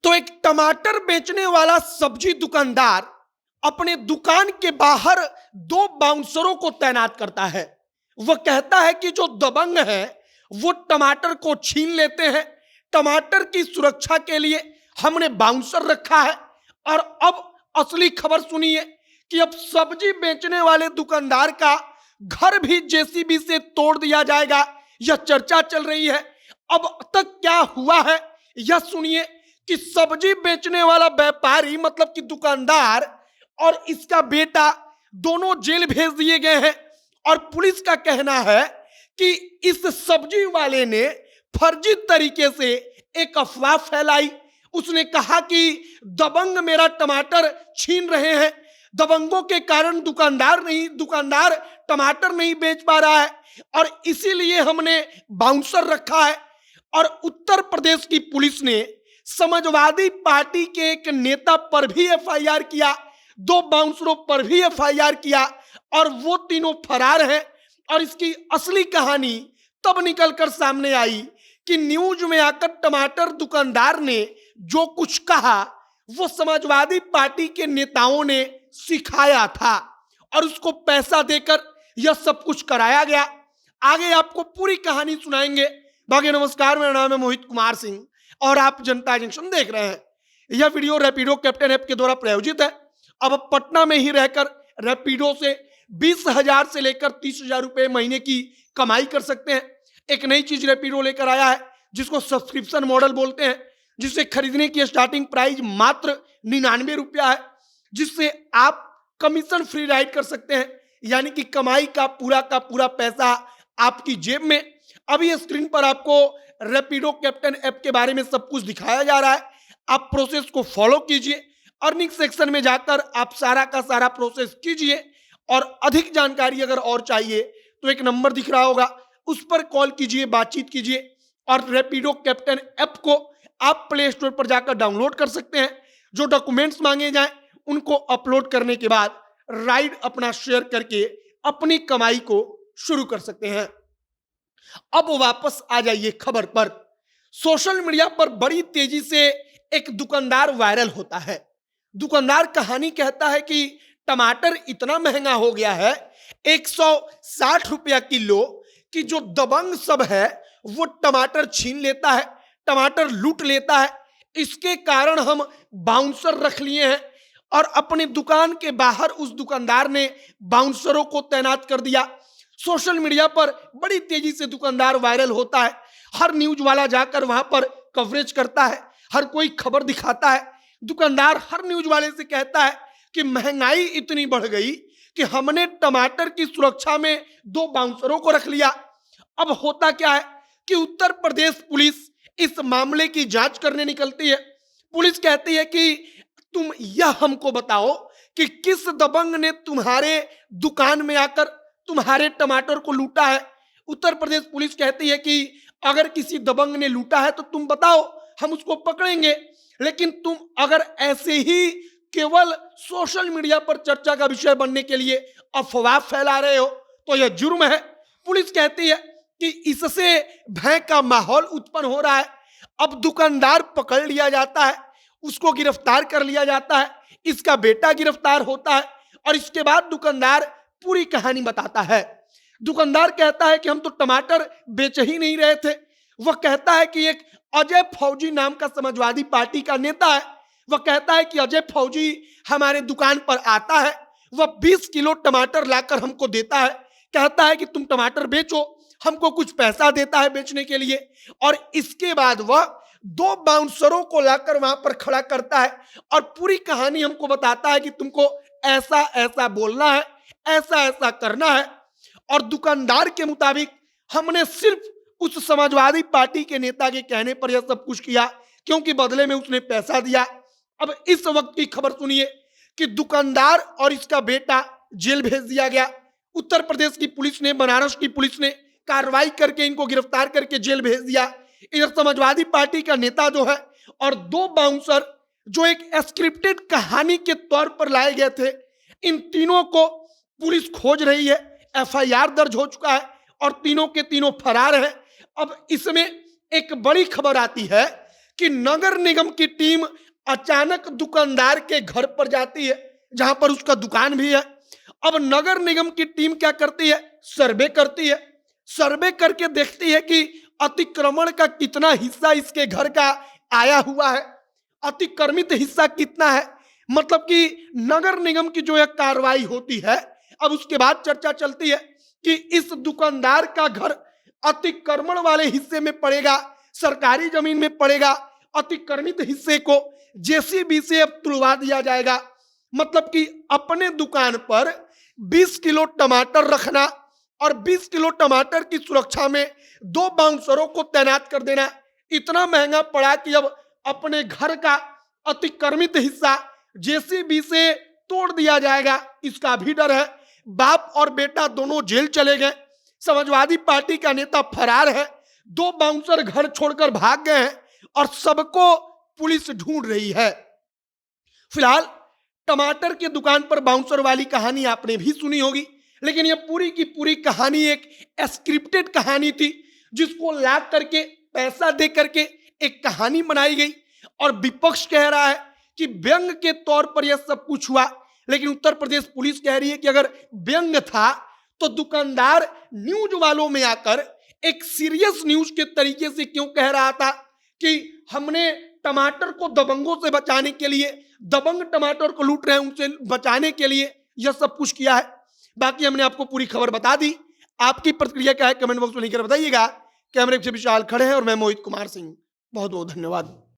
तो एक टमाटर बेचने वाला सब्जी दुकानदार अपने दुकान के बाहर दो बाउंसरों को तैनात करता है। वह कहता है कि जो दबंग है वो टमाटर को छीन लेते हैं। टमाटर की सुरक्षा के लिए हमने बाउंसर रखा है। और अब असली खबर सुनिए कि अब सब्जी बेचने वाले दुकानदार का घर भी जेसीबी से तोड़ दिया जाएगा। यह चर्चा चल रही है। अब तक क्या हुआ है यह सुनिए कि सब्जी बेचने वाला व्यापारी मतलब कि दुकानदार और इसका बेटा दोनों जेल भेज दिए गए हैं। और पुलिस का कहना है कि इस सब्जी वाले ने फर्जी तरीके से एक अफवाह फैलाई। उसने कहा कि दबंग मेरा टमाटर छीन रहे हैं, दबंगों के कारण दुकानदार टमाटर नहीं बेच पा रहा है और इसीलिए हमने बाउंसर रखा है। और उत्तर प्रदेश की पुलिस ने समाजवादी पार्टी के एक नेता पर भी एफआईआर किया, दो बाउंसरों पर भी एफआईआर किया और वो तीनों फरार हैं। और इसकी असली कहानी तब निकलकर सामने आई कि न्यूज में आकर टमाटर दुकानदार ने जो कुछ कहा वो समाजवादी पार्टी के नेताओं ने सिखाया था और उसको पैसा देकर यह सब कुछ कराया गया। आगे आपको पूरी कहानी सुनाएंगे। बाकी नमस्कार, मेरा नाम है मोहित कुमार सिंह और आप जनता जंक्शन देख रहे हैं। यह वीडियो रैपिडो कैप्टन ऐप के द्वारा प्रायोजित है। अब पटना में ही रहकर रैपिडो से 20,000 से लेकर 30,000 रुपए महीने की कमाई कर सकते हैं। एक नई चीज रैपिडो लेकर आया है जिसको सब्सक्रिप्शन मॉडल बोलते हैं, जिसे खरीदने की स्टार्टिंग प्राइस मात्र 99 रुपया है, जिससे आप कमीशन फ्री राइड कर सकते हैं। यानी कि कमाई का पूरा पैसा आपकी जेब में। अभी स्क्रीन पर आपको रैपिडो कैप्टन ऐप के बारे में सब कुछ दिखाया जा रहा है। आप प्रोसेस को फॉलो कीजिए, अर्निंग सेक्शन में जाकर आप सारा का सारा प्रोसेस कीजिए और अधिक जानकारी अगर और चाहिए तो एक नंबर दिख रहा होगा, उस पर कॉल कीजिए, बातचीत कीजिए। और रैपिडो कैप्टन ऐप को आप प्ले स्टोर पर जाकर डाउनलोड कर सकते हैं। जो डॉक्यूमेंट्स मांगे जाएं उनको अपलोड करने के बाद राइड अपना शेयर करके अपनी कमाई को शुरू कर सकते हैं। अब वापस आ जाइए खबर पर। सोशल मीडिया पर बड़ी तेजी से एक दुकानदार वायरल होता है। दुकानदार कहानी कहता है कि टमाटर इतना महंगा हो गया है 160 रुपया किलो कि जो दबंग सब है वो टमाटर छीन लेता है, टमाटर लूट लेता है। इसके कारण हम बाउंसर रख लिए हैं और अपनी दुकान के बाहर उस दुकानदार ने बाउंसरों को तैनात कर दिया। सोशल मीडिया पर बड़ी तेजी से दुकानदार वायरल होता है। हर न्यूज वाला जाकर वहां पर कवरेज करता है, हर कोई खबर दिखाता है। दुकानदार हर न्यूज वाले से कहता है कि महंगाई इतनी बढ़ गई कि हमने टमाटर की सुरक्षा में दो बाउंसरों को रख लिया। अब होता क्या है कि उत्तर प्रदेश पुलिस इस मामले की जांच करने निकलती है। पुलिस कहती है कि तुम यह हमको बताओ कि किस दबंग ने तुम्हारे दुकान में आकर तुम्हारे टमाटर को लूटा है। उत्तर प्रदेश पुलिस कहती है कि अगर किसी दबंग ने लूटा है तो तुम बताओ, हम उसको पकड़ेंगे। लेकिन तुम अगर ऐसे ही केवल सोशल मीडिया पर चर्चा का विषय बनने के लिए अफवाह फैला रहे हो तो यह जुर्म है। पुलिस कहती है कि इससे भय का माहौल उत्पन्न हो रहा है। अब दुकानदार पकड़ लिया जाता है, उसको गिरफ्तार कर लिया जाता है, इसका बेटा गिरफ्तार होता है और इसके बाद दुकानदार पूरी कहानी बताता है। दुकानदार कहता है कि हम तो टमाटर बेच ही नहीं रहे थे। वह कहता है कि एक अजय फौजी नाम का समाजवादी पार्टी का नेता है। वह कहता है कि अजय फौजी हमारे दुकान पर आता है, वह 20 किलो टमाटर लाकर हमको देता है, कहता है कि तुम टमाटर बेचो, हमको कुछ पैसा देता है बेचने के लिए। और इसके बाद वह दो बाउंसरों को लाकर वहां पर खड़ा करता है और पूरी कहानी हमको बताता है कि तुमको ऐसा ऐसा बोलना है, ऐसा ऐसा करना है। और दुकानदार के मुताबिक हमने सिर्फ उस समाजवादी पार्टी के नेता के कहने पर यह सब कुछ किया क्योंकि बदले में उसने पैसा दिया। अब इस वक्त की खबर सुनिए कि दुकानदार और इसका बेटा जेल भेज दिया गया। उत्तर प्रदेश की पुलिस ने, बनारस की पुलिस ने कार्रवाई करके इनको गिरफ्तार करके जेल भेज दिया। इधर समाजवादी पार्टी का नेता जो है और दो बाउंसर जो एक स्क्रिप्टेड कहानी के तौर पर लाए गए थे, इन तीनों को पुलिस खोज रही है। एफआईआर दर्ज हो चुका है और तीनों के तीनों फरार हैं। अब इसमें एक बड़ी खबर आती है कि नगर निगम की टीम अचानक दुकानदार के घर पर जाती है, जहां पर उसका दुकान भी है। अब नगर निगम की टीम क्या करती है, सर्वे करती है। सर्वे करके देखती है कि अतिक्रमण का कितना हिस्सा इसके घर का आया हुआ है, अतिक्रमित हिस्सा कितना है। मतलब कि नगर निगम की जो एक कार्रवाई होती है, अब उसके बाद चर्चा चलती है कि इस दुकानदार का घर अतिक्रमण वाले हिस्से में पड़ेगा, सरकारी जमीन में पड़ेगा। अतिक्रमित हिस्से को जेसीबी से अब तुड़वा दिया जाएगा। मतलब कि अपने दुकान पर 20 किलो टमाटर रखना और 20 किलो टमाटर की सुरक्षा में 2 बाउंसरों को तैनात कर देना इतना महंगा पड़ा कि अब अपने घर का अतिक्रमित हिस्सा जेसीबी से तोड़ दिया जाएगा, इसका भी डर है। बाप और बेटा दोनों जेल चले गए, समाजवादी पार्टी का नेता फरार है, 2 बाउंसर घर छोड़कर भाग गए हैं और सबको पुलिस ढूंढ रही है। फिलहाल टमाटर की दुकान पर बाउंसर वाली कहानी आपने भी सुनी होगी, लेकिन यह पूरी की पूरी कहानी एक स्क्रिप्टेड कहानी थी, जिसको ला करके पैसा दे करके एक कहानी बनाई गई। और विपक्ष कह रहा है कि व्यंग के तौर पर यह सब कुछ हुआ, लेकिन उत्तर प्रदेश पुलिस कह रही है कि अगर व्यंग था तो दुकानदार न्यूज वालों में आकर एक सीरियस न्यूज के तरीके से क्यों कह रहा था कि हमने टमाटर को दबंगों से बचाने के लिए, दबंग टमाटर को लूट रहे हैं उनसे बचाने के लिए यह सब कुछ किया है। बाकी हमने आपको पूरी खबर बता दी। आपकी प्रतिक्रिया क्या है कमेंट बॉक्स में लिखकर बताइएगा। कैमरे से विशाल खड़े हैं और मैं मोहित कुमार सिंह। बहुत बहुत धन्यवाद।